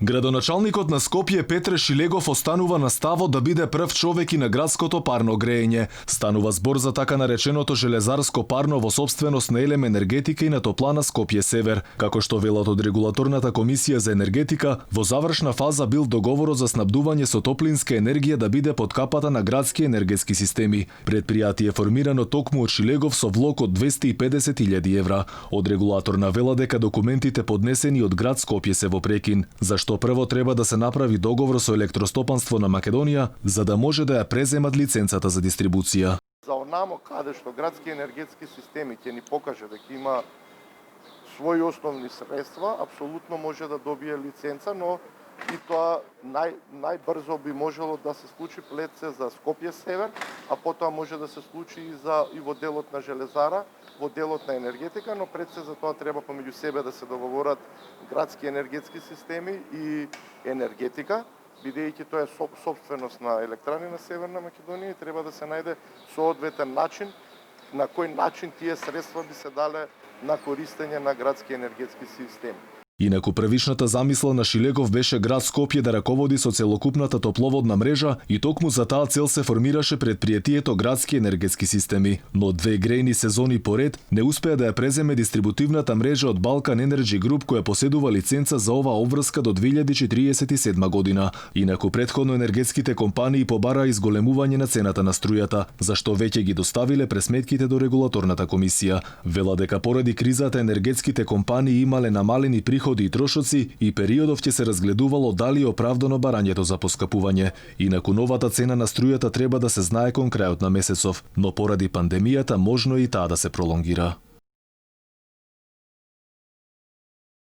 Градоначалникот на Скопје Петре Шилегов останува на ставот да биде прв човек и на градското парно греење. Станува збор за така нареченото железарско парно во сопственост на Елем енергетика и на Топлана Скопје Север. Како што велат од регулаторната комисија за енергетика, во завршна фаза бил договорот за снабдување со топлинска енергија да биде под капата на градски енергетски системи. Предпријатие формирано токму од Шилегов со влог од 250.000 евра. Од регулаторна вела дека документите поднесени од град Скопје се во прекин, зашто прво треба да се направи договор со Електростопанство на Македонија за да може да ја преземат лиценцата за дистрибуција. За онамо каде што градски енергетски системи ќе ни покаже дека има своји основни средства, апсолутно може да добие лиценца, но и тоа најбрзо би можело да се случи пред се за Скопје Север, а потоа може да се случи и во делот на железара, во делот на енергетика, но пред се за тоа треба помеѓу себе да се договорат градски енергетски системи и енергетика, бидејќи тоа е собственост на електрани на Северна Македонија и треба да се најде соодветен начин на кој начин тие средства би се дале на користење на градски енергетски системи. Инаку првичната замисла на Шилегов беше град Скопје да раководи со целокупната топловодна мрежа и токму за таа цел се формираше предпријатието Градски енергетски системи, но 2 грејни сезони поред не успеа да ја преземе дистрибутивната мрежа од Balkan Energy Group која поседува лиценца за оваа обврска до 2047 година. Инаку претходно енергетските компании побараа изголемување на цената на струјата, зашто веќе ги доставиле пресметките до регулаторната комисија. Вела дека поради кризата енергетските компании имале намалени приходи и трошоци и периодов ќе се разгледувало дали е оправдано барањето за поскапување. Инаку новата цена на струјата треба да се знае кон крајот на месецов, но поради пандемијата можно и таа да се пролонгира.